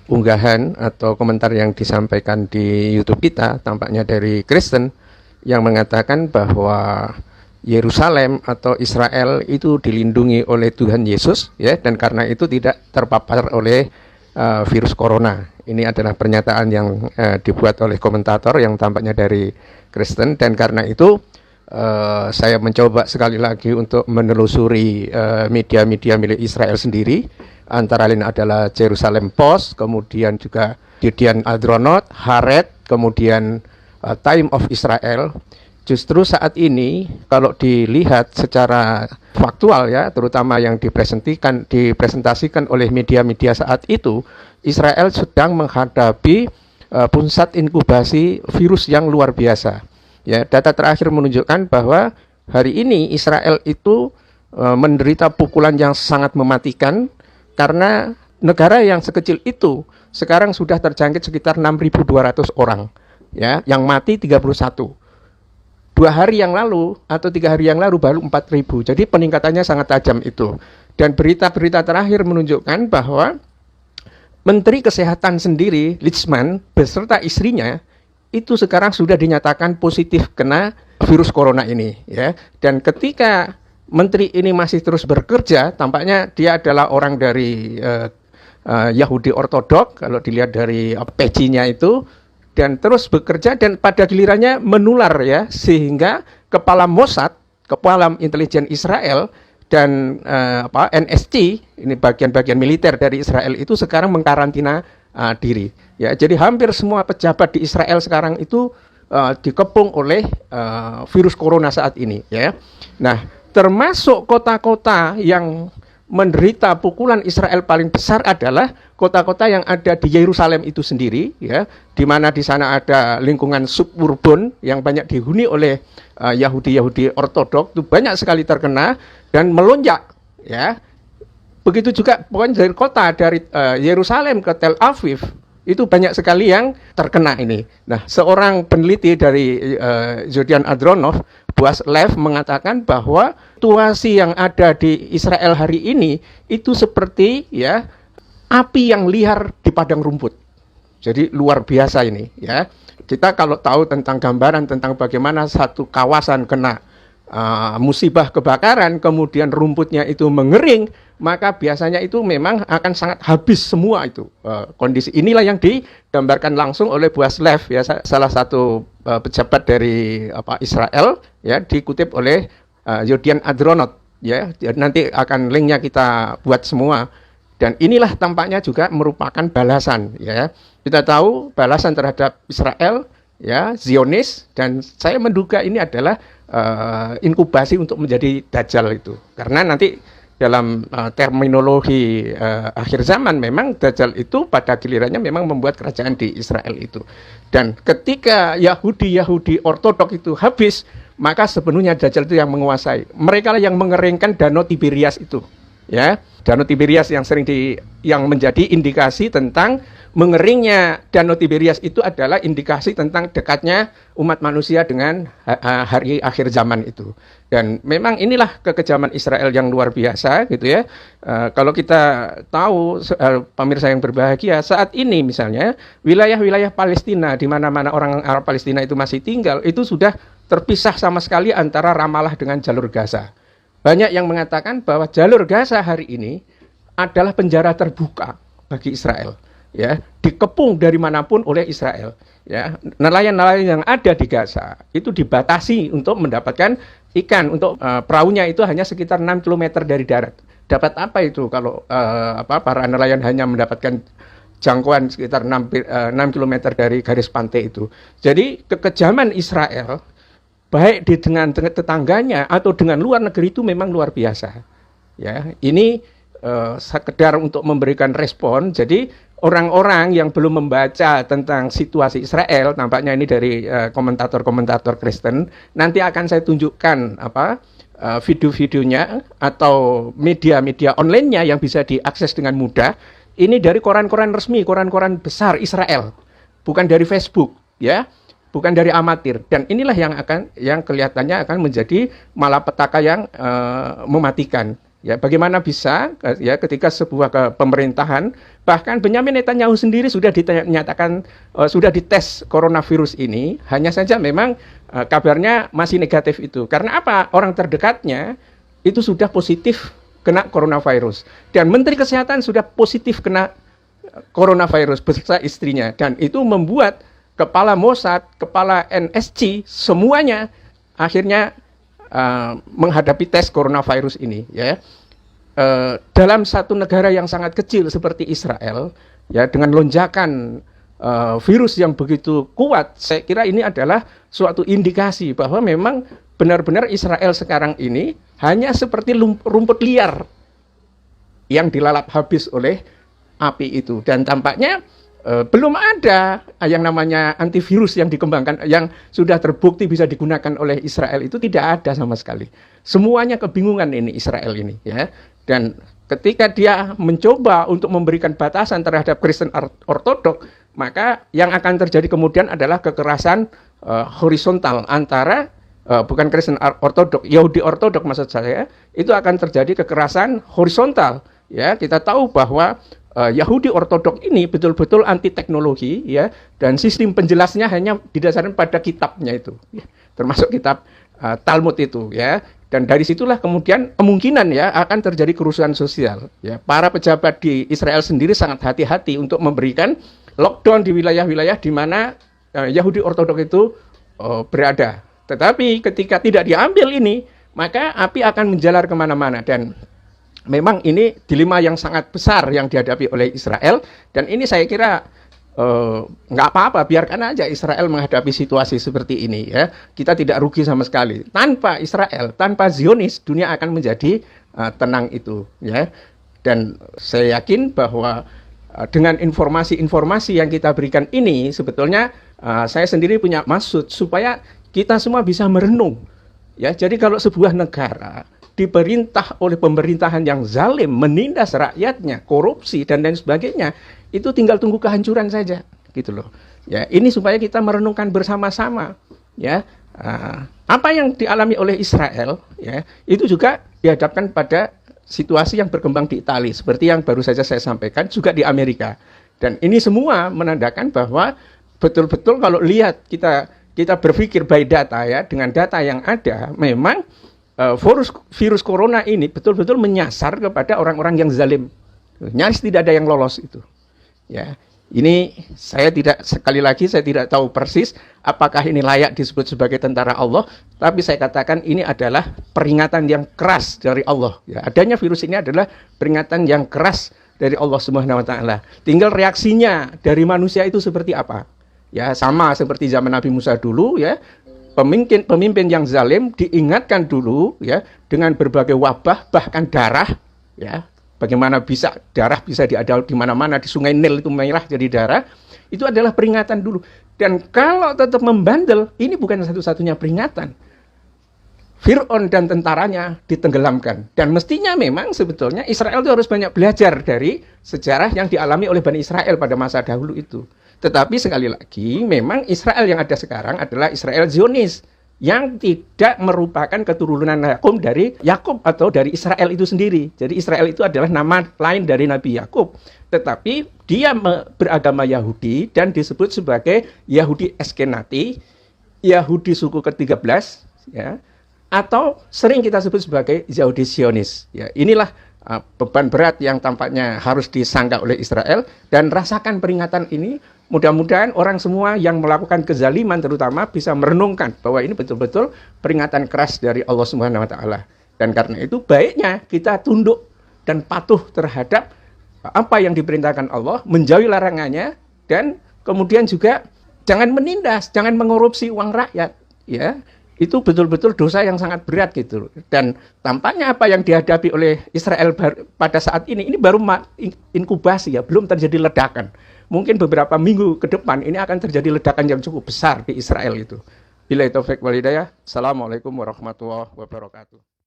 unggahan atau komentar yang disampaikan di YouTube kita, tampaknya dari Kristen, yang mengatakan bahwa Yerusalem atau Israel itu dilindungi oleh Tuhan Yesus, ya, dan karena itu tidak terpapar oleh virus corona. Ini adalah pernyataan yang dibuat oleh komentator yang tampaknya dari Kristen, dan karena itu saya mencoba sekali lagi untuk menelusuri media-media milik Israel sendiri, antara lain adalah Jerusalem Post, kemudian juga Yediot Ahronoth, Haaretz, kemudian Time of Israel. Justru saat ini kalau dilihat secara faktual, ya, terutama yang dipresentasikan oleh media-media saat itu, Israel sedang menghadapi pusat inkubasi virus yang luar biasa. Ya, data terakhir menunjukkan bahwa hari ini Israel itu menderita pukulan yang sangat mematikan, karena negara yang sekecil itu sekarang sudah terjangkit sekitar 6.200 orang, ya, yang mati 31. 2 hari yang lalu atau 3 hari yang lalu baru 4.000. Jadi peningkatannya sangat tajam itu. Dan berita-berita terakhir menunjukkan bahwa Menteri Kesehatan sendiri, Litzman, beserta istrinya, itu sekarang sudah dinyatakan positif kena virus corona ini, ya. Dan ketika menteri ini masih terus bekerja, tampaknya dia adalah orang dari Yahudi Ortodok, kalau dilihat dari pecinya itu, dan terus bekerja dan pada gilirannya menular, ya, sehingga kepala Mossad, kepala intelijen Israel, dan NSC, ini bagian-bagian militer dari Israel itu sekarang mengkarantina diri, ya. Jadi hampir semua pejabat di Israel sekarang itu dikepung oleh virus corona saat ini, ya. Nah, termasuk kota-kota yang menderita pukulan Israel paling besar adalah kota-kota yang ada di Yerusalem itu sendiri, ya, di mana di sana ada lingkungan suburban yang banyak dihuni oleh Yahudi Ortodok, itu banyak sekali terkena dan melonjak, ya. Begitu juga pokoknya dari kota dari Yerusalem ke Tel Aviv itu banyak sekali yang terkena ini. Nah, seorang peneliti dari Yediot Ahronoth, Boaz Lev, mengatakan bahwa situasi yang ada di Israel hari ini itu seperti, ya, api yang liar di padang rumput. Jadi luar biasa ini, ya. Kita kalau tahu tentang gambaran tentang bagaimana satu kawasan kena musibah kebakaran, kemudian rumputnya itu mengering, maka biasanya itu memang akan sangat habis semua itu. Kondisi inilah yang digambarkan langsung oleh Boaz Lev, ya, salah satu pejabat dari Israel, ya, dikutip oleh Yediot Ahronoth, ya. Nanti akan linknya kita buat semua. Dan inilah tampaknya juga merupakan balasan, ya. Kita tahu balasan terhadap Israel, ya, Zionis, dan saya menduga ini adalah inkubasi untuk menjadi Dajjal itu. Karena nanti dalam terminologi akhir zaman memang Dajjal itu pada gilirannya memang membuat kerajaan di Israel itu. Dan ketika Yahudi Ortodok itu habis, maka sepenuhnya Dajjal itu yang menguasai. Mereka lah yang mengeringkan Danau Tiberias itu, ya. Danau Tiberias yang yang menjadi indikasi tentang mengeringnya Danau Tiberias itu adalah indikasi tentang dekatnya umat manusia dengan hari akhir zaman itu. Dan memang inilah kekejaman Israel yang luar biasa, gitu, ya. Kalau kita tahu, pemirsa yang berbahagia, saat ini misalnya wilayah-wilayah Palestina di mana-mana orang Arab Palestina itu masih tinggal, itu sudah terpisah sama sekali antara Ramallah dengan jalur Gaza. Banyak yang mengatakan bahwa jalur Gaza hari ini adalah penjara terbuka bagi Israel, ya, dikepung dari manapun oleh Israel, ya. Nelayan-nelayan yang ada di Gaza itu dibatasi untuk mendapatkan ikan, untuk perahunya itu hanya sekitar 6 km dari darat. Dapat apa itu kalau para nelayan hanya mendapatkan jangkauan sekitar 6 km dari garis pantai itu. Jadi kekejaman Israel baik dengan tetangganya atau dengan luar negeri itu memang luar biasa, ya. Ini sekedar untuk memberikan respon. Jadi orang-orang yang belum membaca tentang situasi Israel, tampaknya ini dari komentator-komentator Kristen, nanti akan saya tunjukkan video-videonya atau media-media online-nya yang bisa diakses dengan mudah. Ini dari koran-koran resmi, koran-koran besar Israel, bukan dari Facebook, ya. Bukan dari amatir. Dan inilah yang kelihatannya akan menjadi malapetaka yang mematikan. Ya, bagaimana bisa ya ketika sebuah pemerintahan, bahkan Benyamin Netanyahu sendiri sudah dinyatakan sudah dites coronavirus ini, hanya saja memang kabarnya masih negatif itu. Karena apa? Orang terdekatnya itu sudah positif kena coronavirus, dan Menteri Kesehatan sudah positif kena coronavirus beserta istrinya, dan itu membuat kepala Mossad, kepala NSC semuanya akhirnya menghadapi tes coronavirus ini, ya. Dalam satu negara yang sangat kecil seperti Israel, ya, dengan lonjakan virus yang begitu kuat, saya kira ini adalah suatu indikasi bahwa memang benar-benar Israel sekarang ini hanya seperti rumput liar yang dilalap habis oleh api itu, dan tampaknya belum ada yang namanya antivirus yang dikembangkan, yang sudah terbukti bisa digunakan oleh Israel, itu tidak ada sama sekali. Semuanya kebingungan ini Israel ini, ya. Dan ketika dia mencoba untuk memberikan batasan terhadap Kristen Ortodok, maka yang akan terjadi kemudian adalah kekerasan horizontal antara bukan Kristen Ortodok, Yahudi Ortodok maksud saya, itu akan terjadi kekerasan horizontal. Ya, kita tahu bahwa Yahudi Ortodok ini betul-betul anti teknologi, ya, dan sistem penjelasnya hanya didasarkan pada kitabnya itu, ya, termasuk kitab Talmud itu, ya. Dan dari situlah kemudian kemungkinan, ya, akan terjadi kerusuhan sosial. Ya, para pejabat di Israel sendiri sangat hati-hati untuk memberikan lockdown di wilayah-wilayah di mana Yahudi Ortodok itu berada. Tetapi ketika tidak diambil ini, maka api akan menjalar kemana-mana, dan memang ini dilema yang sangat besar yang dihadapi oleh Israel, dan ini saya kira nggak apa-apa, biarkan aja Israel menghadapi situasi seperti ini, ya. Kita tidak rugi sama sekali. Tanpa Israel, tanpa Zionis, dunia akan menjadi tenang itu, ya. Dan saya yakin bahwa dengan informasi-informasi yang kita berikan ini, sebetulnya saya sendiri punya maksud supaya kita semua bisa merenung, ya. Jadi kalau sebuah negara diperintah oleh pemerintahan yang zalim, menindas rakyatnya, korupsi dan lain sebagainya, itu tinggal tunggu kehancuran saja, gitu loh. Ya, ini supaya kita merenungkan bersama-sama, ya. Apa yang dialami oleh Israel, ya, itu juga dihadapkan pada situasi yang berkembang di Italia, seperti yang baru saja saya sampaikan, juga di Amerika. Dan ini semua menandakan bahwa betul-betul kalau lihat kita berpikir by data, ya, dengan data yang ada, memang virus corona ini betul-betul menyasar kepada orang-orang yang zalim. Nyaris tidak ada yang lolos itu. Ya, ini sekali lagi saya tidak tahu persis apakah ini layak disebut sebagai tentara Allah, tapi saya katakan ini adalah peringatan yang keras dari Allah. Ya, adanya virus ini adalah peringatan yang keras dari Allah Subhanahu wa taala. Tinggal reaksinya dari manusia itu seperti apa. Ya, sama seperti zaman Nabi Musa dulu, ya. Pemimpin yang zalim diingatkan dulu, ya, dengan berbagai wabah, bahkan darah, ya. Bagaimana bisa darah bisa diadal di mana-mana, di Sungai Nil itu merah jadi darah. Itu adalah peringatan dulu. Dan kalau tetap membandel, ini bukan satu-satunya peringatan. Fir'aun dan tentaranya ditenggelamkan. Dan mestinya memang sebetulnya Israel itu harus banyak belajar dari sejarah yang dialami oleh Bani Israel pada masa dahulu itu. Tetapi sekali lagi, memang Israel yang ada sekarang adalah Israel Zionis, yang tidak merupakan keturunan Yakub atau dari Israel itu sendiri. Jadi Israel itu adalah nama lain dari Nabi Yakub, tetapi dia beragama Yahudi dan disebut sebagai Yahudi Eskenati, Yahudi suku ke-13, ya, atau sering kita sebut sebagai Yahudi Zionis. Ya, inilah beban berat yang tampaknya harus disangka oleh Israel, dan rasakan peringatan ini. Mudah-mudahan orang semua yang melakukan kezaliman terutama bisa merenungkan bahwa ini betul-betul peringatan keras dari Allah Subhanahu wa taala. Dan karena itu baiknya kita tunduk dan patuh terhadap apa yang diperintahkan Allah, menjauhi larangannya, dan kemudian juga jangan menindas, jangan mengorupsi uang rakyat, ya. Itu betul-betul dosa yang sangat berat gitu. Dan tampaknya apa yang dihadapi oleh Israel pada saat ini baru inkubasi, ya, belum terjadi ledakan. Mungkin beberapa minggu ke depan ini akan terjadi ledakan yang cukup besar di Israel itu. Billahi taufik wal hidayah. Assalamualaikum warahmatullahi wabarakatuh.